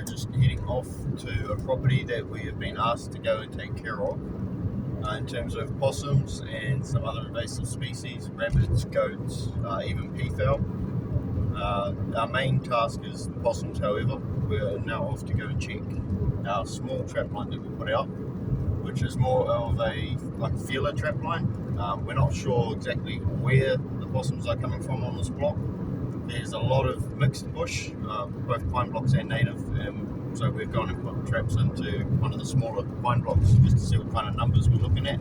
we're just heading off to a property that we have been asked to go and take care of in terms of possums and some other invasive species, rabbits, goats, even peafowl. Our main task is the possums, however. We're now off to go and check our small trap line that we put out, which is more of a feeler trap line. We're not sure exactly where the possums are coming from on this block. There's a lot of mixed bush, both pine blocks and native, so we've gone and put traps into one of the smaller pine blocks just to see what kind of numbers we're looking at.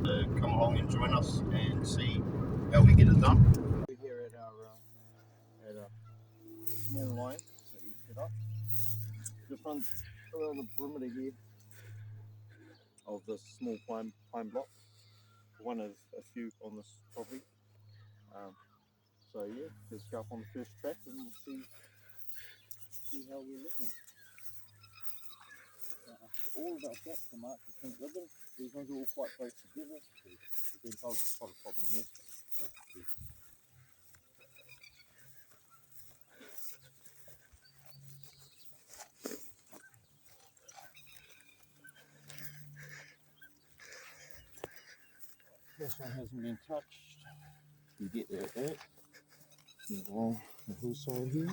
So come along and join us and see how we get it done. We're here at our small line that we set up. Just runs around the perimeter here of this small pine block, one of a few on this property. So yeah, let's go up on the first trap and we'll see how we're looking. All of our traps are marked with pink ribbon. These ones are all quite close together. We've been told there's quite a problem here. This one hasn't been touched. You get there at that. Move along the hillside here.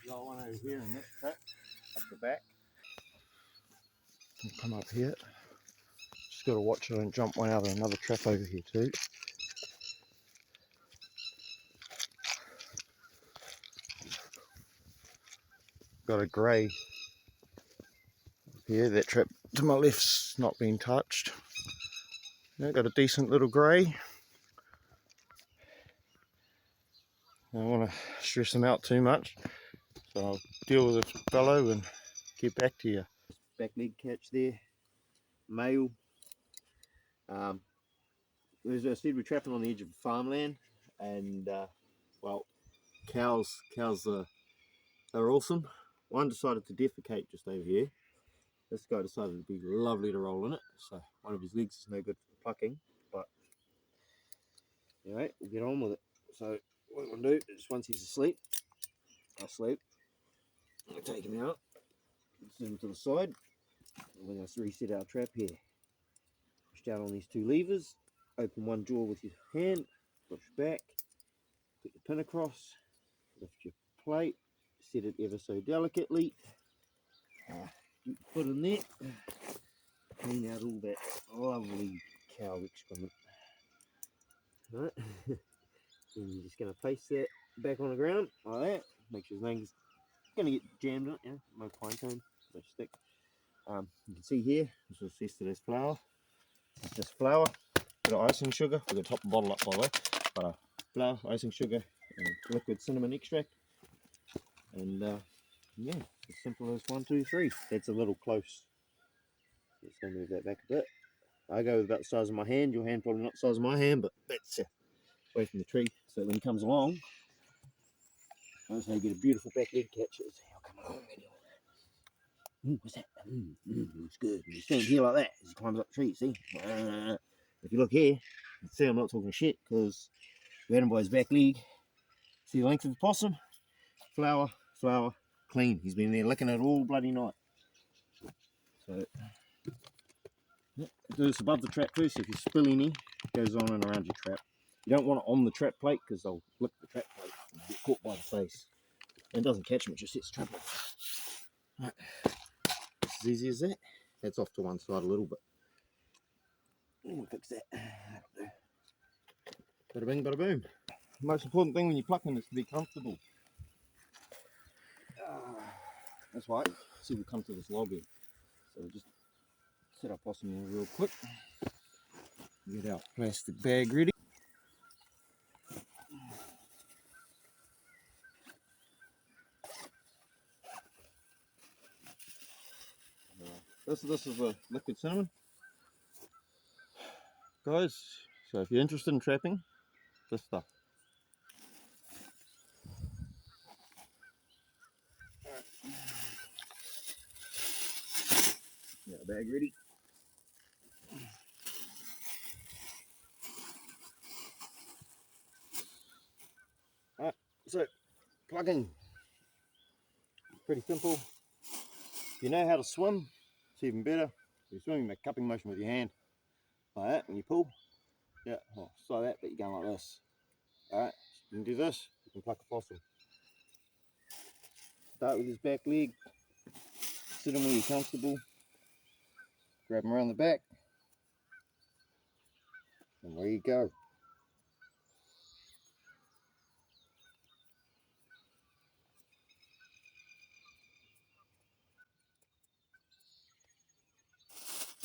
Got one over here in this trap, up the back. I'll come up here. Just got to watch it and jump one out of another trap over here too. Got a grey up here. That trap to my left's not been touched. Yeah, got a decent little grey. I don't want to stress them out too much, so I'll deal with this fellow and get back to you. Back leg catch there, male. As I said, we're trapping on the edge of farmland, and well, cows are awesome. One decided to defecate just over here. This guy decided it'd be lovely to roll in it, so one of his legs is no good for plucking, but anyway, we'll get on with it. So what I'm going to do is, once he's asleep, I'll take him out, set him to the side, and we're going to reset our trap here. Push down on these two levers, open one jaw with your hand, push back, put your pin across, lift your plate, set it ever so delicately, get your foot in there, clean out all that lovely cow excrement. Right. And you're just going to place that back on the ground like that. Make sure his name's going to get jammed in it, no pine cone, no stick. You can see here, this was tested as flour. It's just flour, bit of icing sugar. We're going to top the bottle up by the way. But flour, icing sugar, and liquid cinnamon extract. And yeah, as simple as 1, 2, 3. That's a little close. Let's go move that back a bit. I go with about the size of my hand. Your hand probably not the size of my hand, but that's away from the tree. So when he comes along, that's how you get a beautiful back leg catch. I'll come along. Ooh, what's that? It's good. You stand here like that as he climbs up the tree, see? If you look here, you can see I'm not talking shit because we had him by his back leg. See the length of the possum? Flour, clean. He's been there licking it all bloody night. So, yeah, do this above the trap first. If you spill any, it goes on and around your trap. You don't want it on the trap plate because they'll lick the trap plate and get caught by the face. And it doesn't catch them, it just sets the trap off. Right. It's as easy as that. That's off to one side a little bit. We'll fix that. Bada bing, bada boom. The most important thing when you're plucking is to be comfortable. That's right. See, we'll come to this log here. So we'll just set our possum in real quick. Get our plastic bag ready. This is a liquid cinnamon, guys. So if you're interested in trapping, this stuff. Got a bag ready. Alright, so plugging. Pretty simple. If you know how to swim, it's even better. If you're swimming, make a cupping motion with your hand. Like that when you pull. Yeah, well, it's like that, but you're going like this. Alright, you can do this, you can pluck a possum. Start with his back leg, sit him where you're comfortable, grab him around the back, and there you go.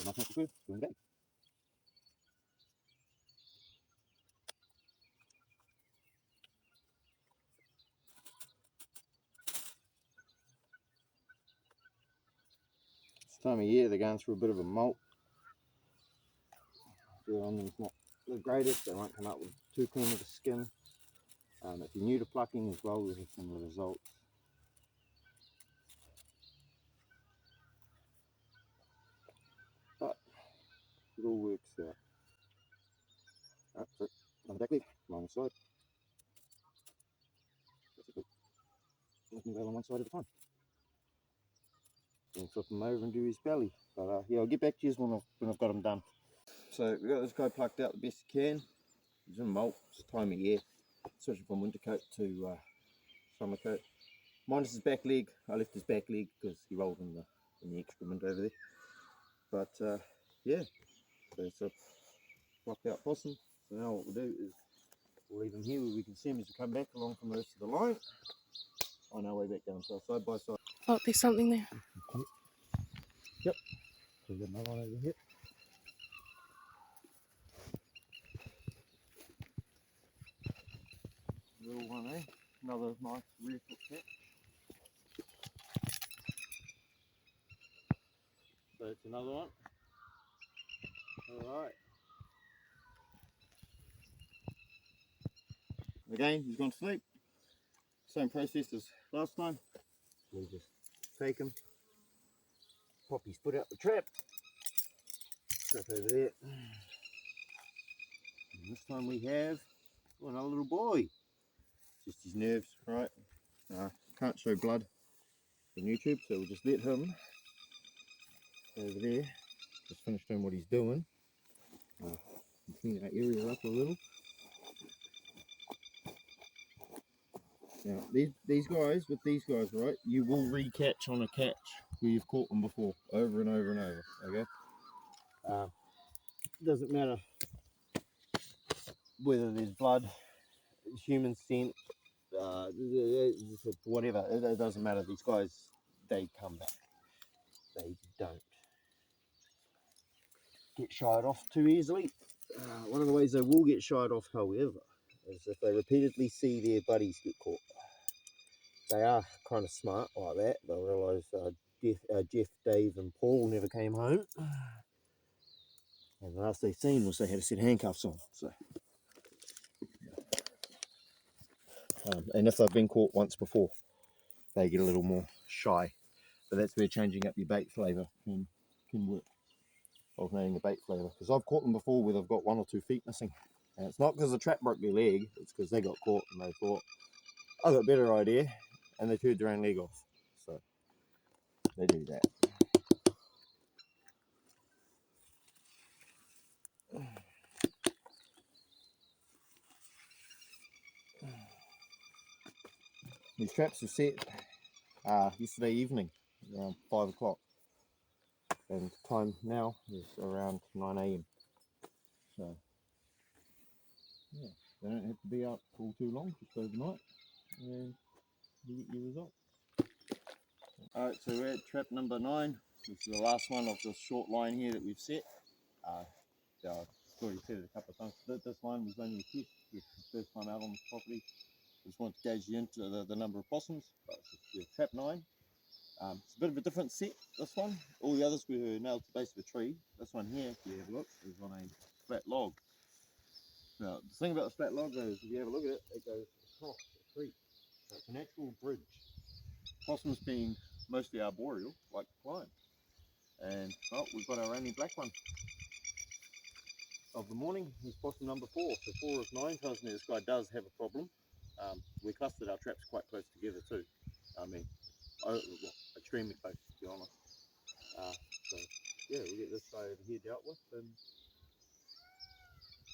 Nothing to do, swim back. This time of year they're going through a bit of a molt. On them is not the greatest, they won't come up with too clean of a skin. If you're new to plucking as well, you'll have similar results. But it all works out. Alright, so on the back leg, along the side. That's a good. Let him go on one side at a time. And flip him over and do his belly. But yeah, I'll get back to you when I've got him done. So we've got this guy plucked out the best you can. He's in molt, it's the time of year. Switching from winter coat to summer coat. Minus his back leg. I left his back leg because he rolled in the excrement over there. But yeah, so it's a plucked out possum. So now what we'll do is we'll leave him here where we can see him as we come back along from the rest of the line. On our way back down, so side by side. Oh, there's something there. Okay. Yep. So we've got another one over here. Little one, eh? Another nice rear foot catch. So it's another one. Alright. Again, he's gone to sleep. Same process as last time. We'll just take him, pop his foot out the trap, trap over there. And this time we have another little boy. Just his nerves, right? Can't show blood on YouTube, so we'll just let him over there. Just finish doing what he's doing. Clean that area up a little. Now, these guys, with these guys, right, you will re-catch on a catch where you've caught them before, over and over and over, okay? Doesn't matter whether there's blood, human scent, whatever, it doesn't matter. These guys, they come back. They don't get shied off too easily. One of the ways they will get shied off, however, is if they repeatedly see their buddies get caught. They are kind of smart like that. They'll realise Jeff, Dave and Paul never came home. And the last they seen was they had a set of handcuffs on. So, and if they've been caught once before, they get a little more shy. But that's where changing up your bait flavour can work. Alternating the bait flavour. Because I've caught them before where they've got 1 or 2 feet missing. And it's not because the trap broke their leg, it's because they got caught and they thought, I've got a better idea, and they turned their own leg off. So they do that. These traps were set yesterday evening around 5 o'clock, and time now is around 9 AM. So yeah, they don't have to be up all too long, just overnight, and you get your result. Alright, so we're at trap number 9. This is the last one of this short line here that we've set. I've already said it a couple of times. This line was only a test. It's the first time out on this property. I just wanted to gauge you into the number of possums. But it's trap 9. It's a bit of a different set, this one. All the others were nailed to the base of a tree. This one here, if you have a look, is on a flat log. Now, the thing about the flat log is, if you have a look at it, it goes across the creek. So it's an actual bridge. Possums being mostly arboreal, like to climb. And, well, we've got our only black one of the morning. He's possum number 4. So 4 of 9 tells me this guy does have a problem. We clustered our traps quite close together too. I mean, well, extremely close, to be honest. So, yeah, we'll get this guy over here dealt with, and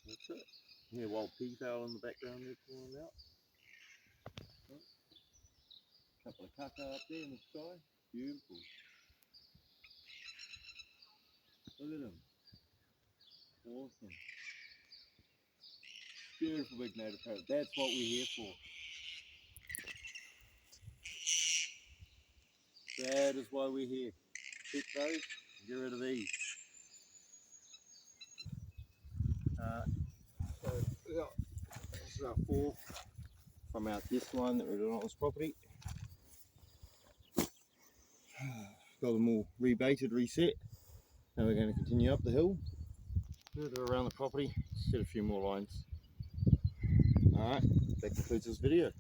that's it. Here, wild peafowl in the background there pulling out. Couple of kaka up there in the sky. Beautiful. Look at them. Awesome. Beautiful big native parrot. That's what we're here for. That is why we're here. Pick those and get rid of these. So this is our 4 from our test line that we're doing on this property. Got them all rebaited, reset. Now we're going to continue up the hill, further around the property, set a few more lines. Alright, that concludes this video.